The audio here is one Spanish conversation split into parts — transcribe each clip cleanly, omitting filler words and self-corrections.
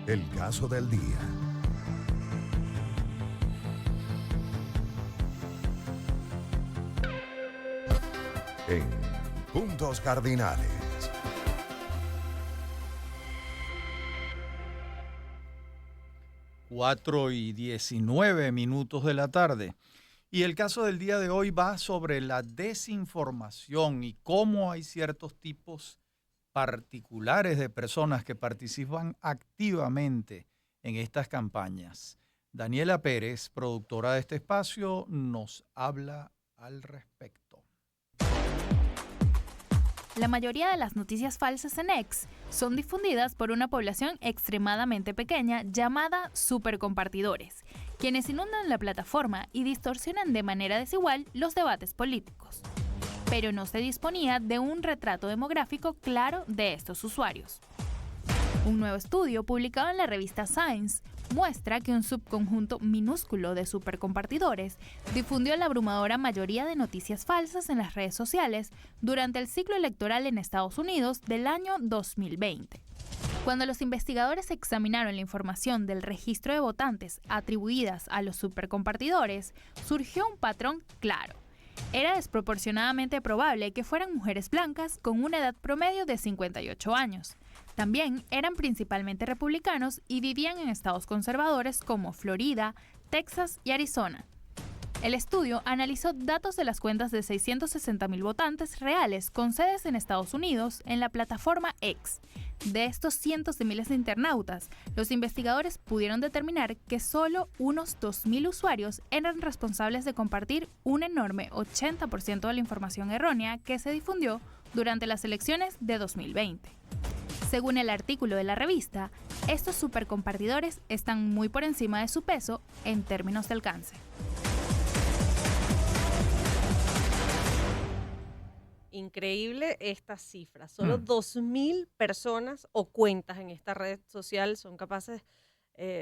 El caso del día. En Puntos Cardinales. Cuatro y 19 minutos de la tarde. Y el caso del día de hoy va sobre la desinformación y cómo hay ciertos tipos particulares de personas que participan activamente en estas campañas. Daniela Pérez, productora de este espacio, nos habla al respecto. La mayoría de las noticias falsas en X son difundidas por una población extremadamente pequeña llamada supercompartidores, quienes inundan la plataforma y distorsionan de manera desigual los debates políticos. Pero no se disponía de un retrato demográfico claro de estos usuarios. Un nuevo estudio publicado en la revista Science muestra que un subconjunto minúsculo de supercompartidores difundió la abrumadora mayoría de noticias falsas en las redes sociales durante el ciclo electoral en Estados Unidos del año 2020. Cuando los investigadores examinaron la información del registro de votantes atribuidas a los supercompartidores, surgió un patrón claro. Era desproporcionadamente probable que fueran mujeres blancas con una edad promedio de 58 años. También eran principalmente republicanos y vivían en estados conservadores como Florida, Texas y Arizona. El estudio analizó datos de las cuentas de 660,000 votantes reales con sedes en Estados Unidos en la plataforma X. De estos cientos de miles de internautas, los investigadores pudieron determinar que solo unos 2,000 usuarios eran responsables de compartir un enorme 80% de la información errónea que se difundió durante las elecciones de 2020. Según el artículo de la revista, estos supercompartidores están muy por encima de su peso en términos de alcance. Increíble esta cifra. Solo 2,000 personas o cuentas en esta red social son capaces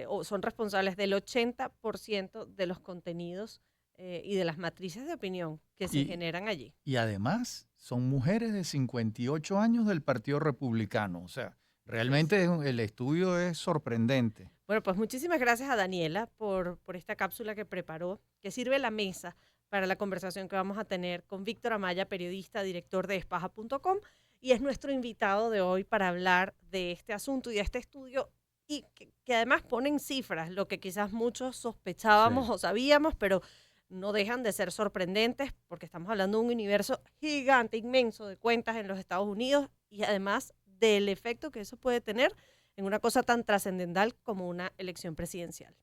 o son responsables del 80% de los contenidos y de las matrices de opinión que se generan allí. Y además son mujeres de 58 años del Partido Republicano. O sea, realmente el estudio es sorprendente. Bueno, pues muchísimas gracias a Daniela por esta cápsula que preparó, que sirve la mesa para la conversación que vamos a tener con Víctor Amaya, periodista, director de espaja.com, y es nuestro invitado de hoy para hablar de este asunto y de este estudio, y que además ponen cifras, lo que quizás muchos sospechábamos o sabíamos, pero no dejan de ser sorprendentes, porque estamos hablando de un universo gigante, inmenso de cuentas en los Estados Unidos, y además del efecto que eso puede tener en una cosa tan trascendental como una elección presidencial.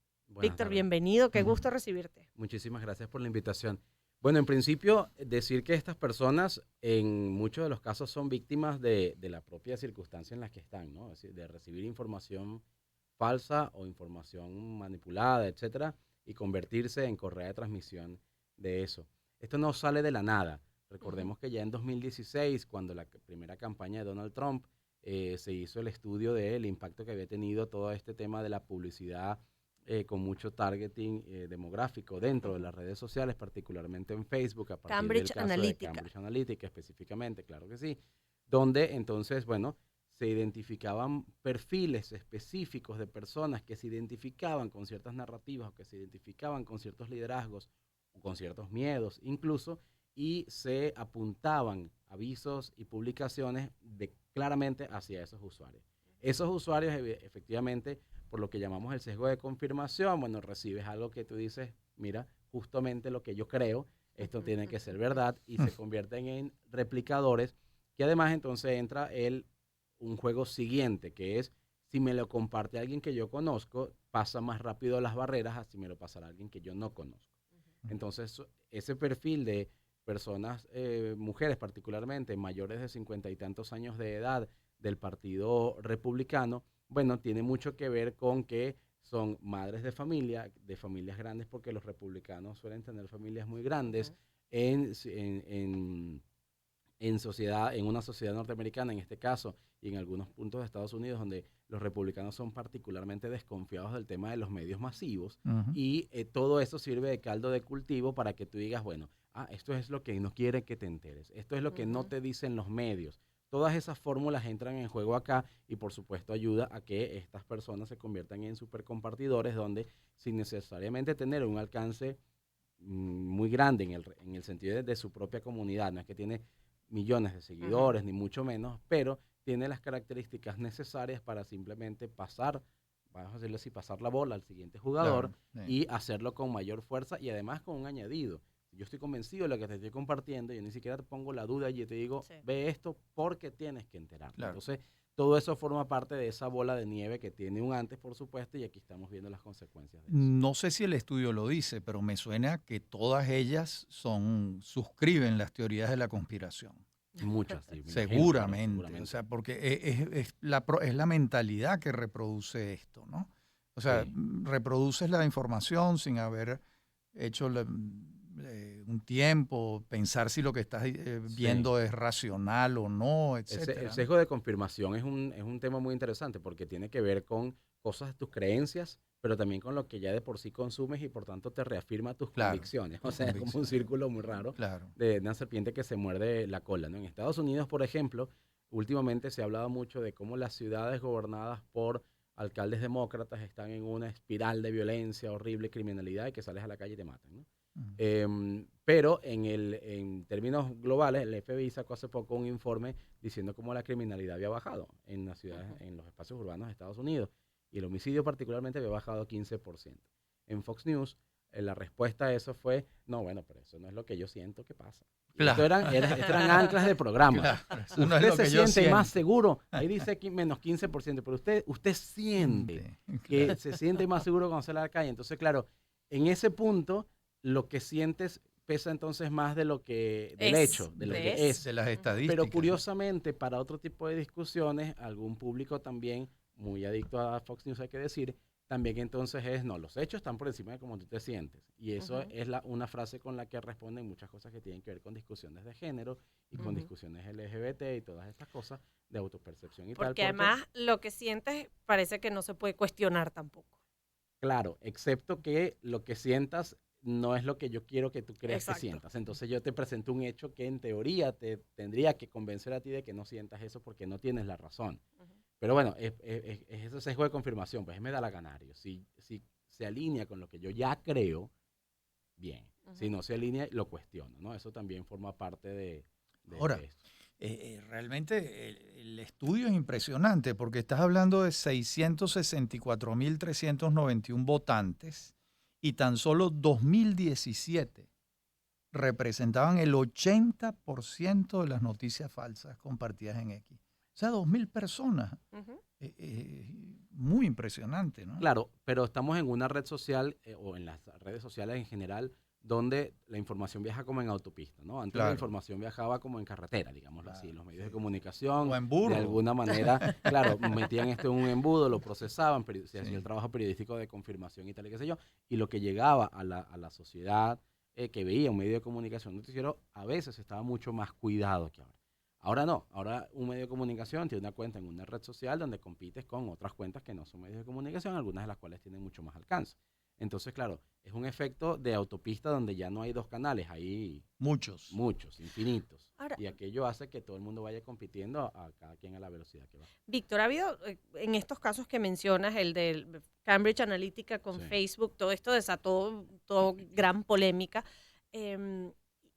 Víctor, bienvenido, qué gusto recibirte. Muchísimas gracias por la invitación. Bueno, en principio, decir que estas personas en muchos de los casos son víctimas de la propia circunstancia en la que están, ¿no? Es decir, de recibir información falsa o información manipulada, etcétera, y convertirse en correa de transmisión de eso. Esto no sale de la nada. Recordemos que ya en 2016, cuando la primera campaña de Donald Trump, se hizo el estudio del impacto que había tenido todo este tema de la publicidad con mucho targeting demográfico dentro de las redes sociales, particularmente en Facebook, a partir del caso de Cambridge Analytica específicamente, claro que sí, donde entonces, bueno, se identificaban perfiles específicos de personas que se identificaban con ciertas narrativas o que se identificaban con ciertos liderazgos o con ciertos miedos incluso, y se apuntaban avisos y publicaciones claramente hacia esos usuarios. Esos usuarios efectivamente, por lo que llamamos el sesgo de confirmación, bueno, recibes algo que tú dices, mira, justamente lo que yo creo, esto tiene que ser verdad, y se convierten en replicadores, que además entonces entra un juego siguiente, que es, si me lo comparte alguien que yo conozco, pasa más rápido las barreras a si me lo pasará alguien que yo no conozco. Entonces, ese perfil de personas, mujeres particularmente, mayores de 50 y tantos años de edad del Partido Republicano, bueno, tiene mucho que ver con que son madres de familias grandes, porque los republicanos suelen tener familias muy grandes en sociedad, en una sociedad norteamericana en este caso, y en algunos puntos de Estados Unidos, donde los republicanos son particularmente desconfiados del tema de los medios masivos, y todo eso sirve de caldo de cultivo para que tú digas, bueno, esto es lo que no quiere que te enteres, esto es lo que no te dicen los medios. todas esas fórmulas entran en juego acá y por supuesto ayuda a que estas personas se conviertan en supercompartidores donde sin necesariamente tener un alcance muy grande en el sentido de su propia comunidad, no es que tiene millones de seguidores, ni mucho menos, pero tiene las características necesarias para simplemente pasar, vamos a decirlo así, pasar la bola al siguiente jugador y hacerlo con mayor fuerza y además con un añadido. Yo estoy convencido de lo que te estoy compartiendo, yo ni siquiera te pongo la duda y yo te digo, ve esto porque tienes que enterarte. Claro. Entonces, todo eso forma parte de esa bola de nieve que tiene un antes, por supuesto, y aquí estamos viendo las consecuencias de eso. No sé si el estudio lo dice, pero me suena que todas ellas suscriben las teorías de la conspiración. Muchas, sí. Seguramente. O sea, porque es la mentalidad que reproduce esto, ¿no? O sea, reproduces la información sin haber hecho un tiempo, pensar si lo que estás viendo es racional o no, etc. El sesgo de confirmación es un tema muy interesante porque tiene que ver con cosas de tus creencias, pero también con lo que ya de por sí consumes y por tanto te reafirma tus convicciones. O sea, es como un círculo muy raro de una serpiente que se muerde la cola, ¿no? En Estados Unidos, por ejemplo, últimamente se ha hablado mucho de cómo las ciudades gobernadas por alcaldes demócratas están en una espiral de violencia, horrible criminalidad y que sales a la calle y te matan, ¿no? Pero en términos globales, el FBI sacó hace poco un informe diciendo cómo la criminalidad había bajado en las ciudades, en los espacios urbanos de Estados Unidos, y el homicidio particularmente había bajado 15%. En Fox News, la respuesta a eso fue, no, bueno, pero eso no es lo que yo siento que pasa. Esto eran anclas de programa. Usted no es se siente más seguro, ahí dice aquí menos 15%, pero usted siente que se siente más seguro cuando sale a la calle. Entonces, claro, en ese punto, lo que sientes pesa entonces más de lo que del hecho, de lo que es. De las estadísticas. Pero curiosamente, para otro tipo de discusiones, algún público también muy adicto a Fox News, hay que decir, también entonces los hechos están por encima de cómo tú te sientes. Y eso es una frase con la que responden muchas cosas que tienen que ver con discusiones de género y con discusiones LGBT y todas estas cosas de autopercepción y tal. Porque además lo que sientes parece que no se puede cuestionar tampoco. Claro, excepto que lo que sientas no es lo que yo quiero que tú creas que sientas. Entonces yo te presento un hecho que en teoría te tendría que convencer a ti de que no sientas eso porque no tienes la razón. Pero bueno, es ese sesgo de confirmación, pues me da la ganario. Si se alinea con lo que yo ya creo, bien. Si no se alinea, lo cuestiono, ¿no? Eso también forma parte de Ahora, esto. Realmente el estudio es impresionante porque estás hablando de 664.391 votantes y tan solo 2017 representaban el 80% de las noticias falsas compartidas en X. O sea, 2.000 personas. Muy impresionante, ¿no? Claro, pero estamos en una red social o en las redes sociales en general donde la información viaja como en autopista, ¿no? Antes la información viajaba como en carretera, digámoslo así. Los medios de comunicación, o en burro, de alguna manera, claro, metían esto en un embudo, lo procesaban, se hacía el trabajo periodístico de confirmación y tal y qué sé yo, y lo que llegaba a la sociedad que veía un medio de comunicación noticiero, a veces estaba mucho más cuidado que ahora. Ahora no, ahora un medio de comunicación tiene una cuenta en una red social donde compites con otras cuentas que no son medios de comunicación, algunas de las cuales tienen mucho más alcance. Entonces, claro, es un efecto de autopista donde ya no hay dos canales, hay muchos, infinitos. Ahora, y aquello hace que todo el mundo vaya compitiendo a cada quien a la velocidad que va. Víctor, ha habido en estos casos que mencionas, el de Cambridge Analytica con Facebook, todo esto desató gran polémica.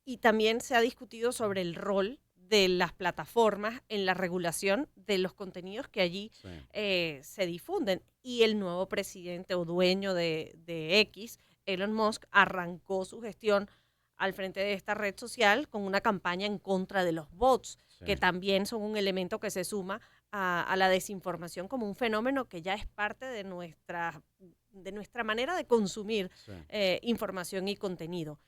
Y también se ha discutido sobre el rol de las plataformas en la regulación de los contenidos que allí se difunden. Y el nuevo presidente o dueño de X, Elon Musk, arrancó su gestión al frente de esta red social con una campaña en contra de los bots, que también son un elemento que se suma a la desinformación como un fenómeno que ya es parte de nuestra manera de consumir información y contenido.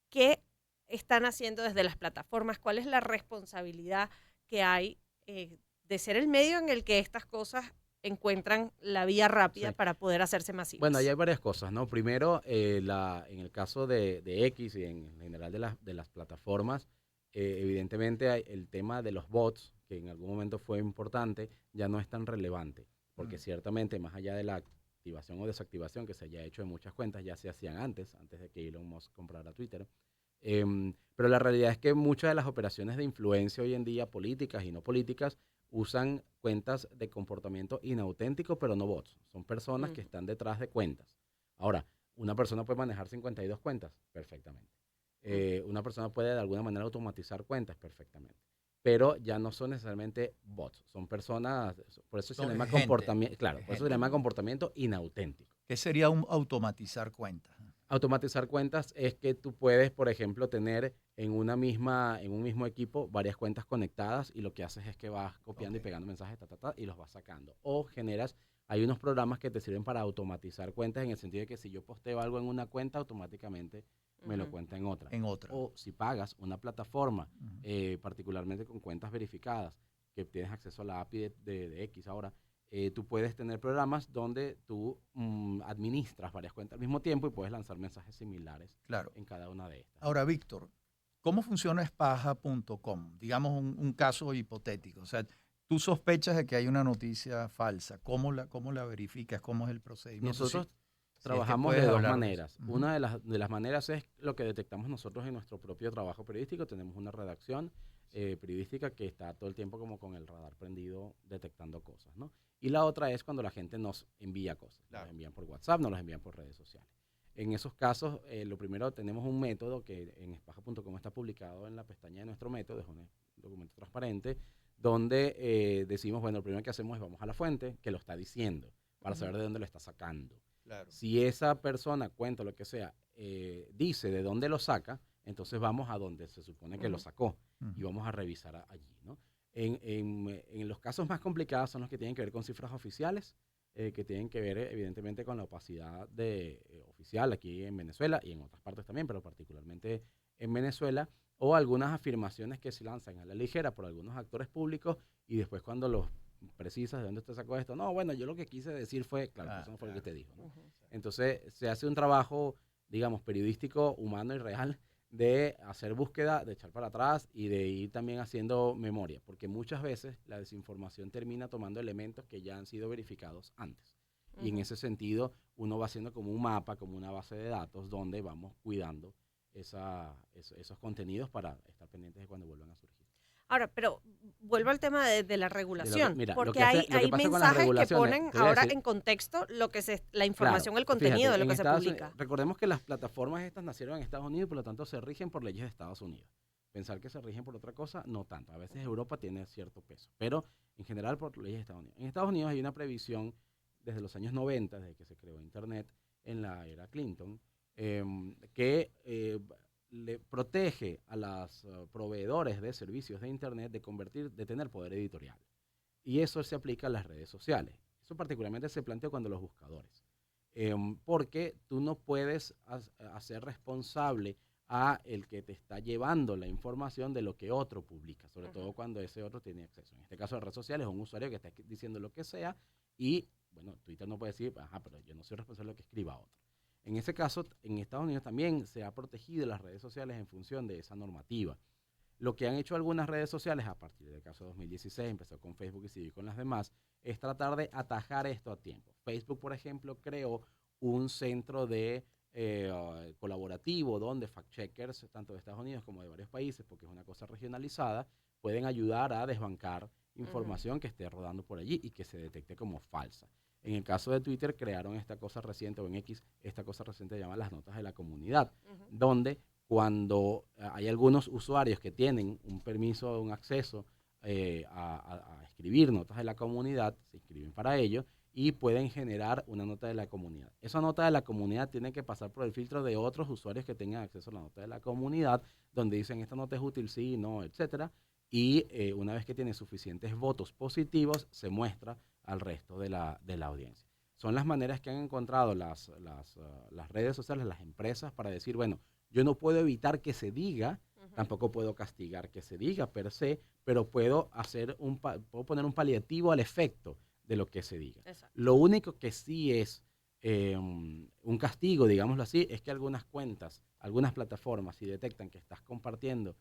¿Qué están haciendo desde las plataformas? ¿Cuál es la responsabilidad que hay de ser el medio en el que estas cosas encuentran la vía rápida para poder hacerse masivas? Bueno, ahí hay varias cosas, ¿no? Primero, en el caso de X y en general de las plataformas, evidentemente el tema de los bots, que en algún momento fue importante, ya no es tan relevante, porque ciertamente más allá de la activación o desactivación que se haya hecho en muchas cuentas, ya se hacían antes de que Elon Musk comprara Twitter, Pero la realidad es que muchas de las operaciones de influencia hoy en día, políticas y no políticas, usan cuentas de comportamiento inauténtico, pero no bots. Son personas que están detrás de cuentas. Ahora, una persona puede manejar 52 cuentas perfectamente. Una persona puede de alguna manera automatizar cuentas perfectamente. Pero ya no son necesariamente bots, son personas, por eso se Son llama gente, comportamiento, claro, por eso se gente. llama comportamiento inauténtico. ¿Qué sería un automatizar cuentas? Automatizar cuentas es que tú puedes, por ejemplo, tener en un mismo equipo varias cuentas conectadas y lo que haces es que vas copiando y pegando mensajes y los vas sacando. O hay unos programas que te sirven para automatizar cuentas en el sentido de que si yo posteo algo en una cuenta, automáticamente me lo cuenta en otra. En otra. O si pagas una plataforma, Ujú. particularmente con cuentas verificadas, que tienes acceso a la API de X ahora, tú puedes tener programas donde tú administras varias cuentas al mismo tiempo y puedes lanzar mensajes similares Claro. en cada una de estas. Ahora, Víctor, ¿cómo funciona espaja.com? Digamos un caso hipotético. O sea, tú sospechas de que hay una noticia falsa. ¿Cómo la verificas? ¿Cómo es el procedimiento? Nosotros Si es que trabajamos puedes de dos hablar de eso. maneras. Ujú. Una de las maneras es lo que detectamos nosotros en nuestro propio trabajo periodístico. Tenemos una redacción periodística que está todo el tiempo como con el radar prendido detectando cosas, ¿no? Y la otra es cuando la gente nos envía cosas. Claro. Nos envían por WhatsApp, nos las envían por redes sociales. En esos casos, lo primero, tenemos un método que en espaja.com está publicado en la pestaña de nuestro método, es un documento transparente, donde decimos, bueno, lo primero que hacemos es vamos a la fuente que lo está diciendo, para saber de dónde lo está sacando. Claro. Si esa persona, cuenta lo que sea, dice de dónde lo saca, entonces vamos a donde se supone que lo sacó y vamos a revisar allí, ¿no? En los casos más complicados son los que tienen que ver con cifras oficiales, que tienen que ver evidentemente con la opacidad oficial aquí en Venezuela y en otras partes también, pero particularmente en Venezuela, o algunas afirmaciones que se lanzan a la ligera por algunos actores públicos y después cuando los precisas de dónde te sacó esto, no, bueno, yo lo que quise decir fue, claro, eso no fue lo que te dijo, ¿no? Entonces se hace un trabajo, digamos, periodístico, humano y real de hacer búsqueda, de echar para atrás y de ir también haciendo memoria, porque muchas veces la desinformación termina tomando elementos que ya han sido verificados antes. Y en ese sentido, uno va haciendo como un mapa, como una base de datos, donde vamos cuidando esos contenidos para estar pendientes de cuando vuelvan a surgir. Ahora, pero vuelvo al tema de la regulación, Mira, porque hay pasa con las mensajes que regulaciones, ponen te voy a ahora decir, en contexto la claro, información, el contenido de fíjate, lo que se publica. recordemos que las plataformas estas nacieron en Estados Unidos y por lo tanto se rigen por leyes de Estados Unidos. Pensar que se rigen por otra cosa, no tanto. A veces Europa tiene cierto peso, pero en general por leyes de Estados Unidos. En Estados Unidos hay una previsión desde los años 90, desde que se creó Internet en la era Clinton, que le protege a los proveedores de servicios de Internet de tener poder editorial. Y eso se aplica a las redes sociales. Eso particularmente se plantea cuando los buscadores. Porque tú no puedes hacer responsable a el que te está llevando la información de lo que otro publica, sobre todo cuando ese otro tiene acceso. En este caso de redes sociales, un usuario que está diciendo lo que sea y, bueno, Twitter no puede decir, ajá, pero yo no soy responsable de lo que escriba otro. En ese caso, en Estados Unidos también se ha protegido las redes sociales en función de esa normativa. Lo que han hecho algunas redes sociales a partir del caso de 2016, empezó con Facebook y siguió con las demás, es tratar de atajar esto a tiempo. Facebook, por ejemplo, creó un centro de colaborativo donde fact-checkers, tanto de Estados Unidos como de varios países, porque es una cosa regionalizada, pueden ayudar a desbancar información que esté rodando por allí y que se detecte como falsa. En el caso de Twitter crearon esta cosa reciente, o en X, esta cosa reciente llamada las notas de la comunidad, donde cuando hay algunos usuarios que tienen un permiso, un acceso a escribir notas de la comunidad, se inscriben para ello y pueden generar una nota de la comunidad. Esa nota de la comunidad tiene que pasar por el filtro de otros usuarios que tengan acceso a la nota de la comunidad, donde dicen esta nota es útil, sí, no, etcétera. Y una vez que tiene suficientes votos positivos, se muestra al resto de la audiencia. Son las maneras que han encontrado las redes sociales, las empresas, para decir, bueno, yo no puedo evitar que se diga, tampoco puedo castigar que se diga per se, pero puedo puedo poner un paliativo al efecto de lo que se diga. Exacto. Lo único que sí es un castigo, digámoslo así, es que algunas cuentas, algunas plataformas, si detectan que estás compartiendo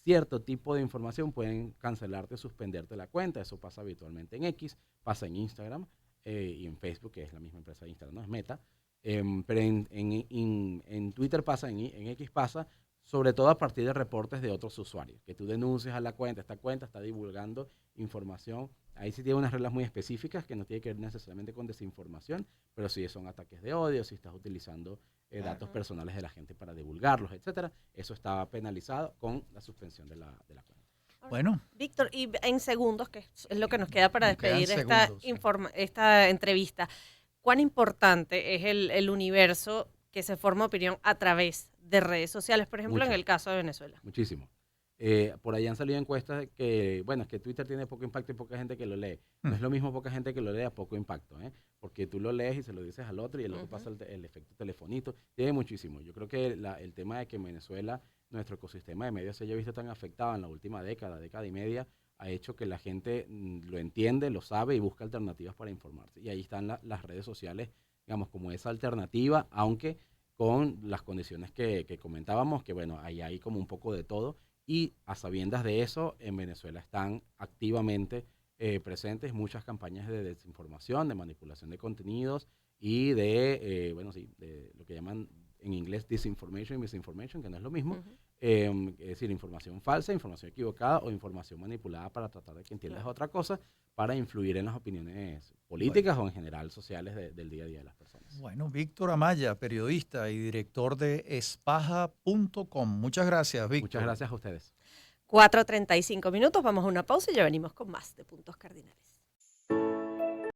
cierto tipo de información, pueden cancelarte o suspenderte la cuenta. Eso pasa habitualmente en X, pasa en Instagram y en Facebook, que es la misma empresa de Instagram, no es Meta. Pero en Twitter pasa, en X pasa, sobre todo a partir de reportes de otros usuarios, que tú denuncias a la cuenta, esta cuenta está divulgando información. Ahí sí tiene unas reglas muy específicas que no tiene que ver necesariamente con desinformación, pero sí son ataques de odio, si estás utilizando datos personales de la gente para divulgarlos, etcétera. Eso está penalizado con la suspensión de la cuenta. Bueno, Víctor, y en segundos, que es lo que nos queda para Nos quedan despedir segundos, sí. esta entrevista, ¿cuán importante es el universo que se forma opinión a través de redes sociales, por ejemplo, Mucho. en el caso de Venezuela? Muchísimo. Por ahí han salido encuestas que, bueno, es que Twitter tiene poco impacto y poca gente que lo lee. No es lo mismo poca gente que lo lee a poco impacto, porque tú lo lees y se lo dices al otro y el otro pasa el efecto telefonito. Tiene muchísimo. Yo creo que el tema de que en Venezuela nuestro ecosistema de medios se haya visto tan afectado en la última década y media, ha hecho que la gente lo entiende, lo sabe y busca alternativas para informarse. Y ahí están las redes sociales, digamos, como esa alternativa, aunque con las condiciones que comentábamos, que bueno, ahí hay como un poco de todo. Y a sabiendas de eso, en Venezuela están activamente presentes muchas campañas de desinformación, de manipulación de contenidos y de lo que llaman en inglés disinformation y misinformation, que no es lo mismo. Es decir, información falsa, información equivocada o información manipulada para tratar de que entiendas otra cosa, para influir en las opiniones políticas o en general sociales del día a día de las personas. Bueno, Víctor Amaya, periodista y director de espaja.com. Muchas gracias, Víctor. Muchas gracias a ustedes. 4:35 minutos, vamos a una pausa y ya venimos con más de Puntos Cardinales.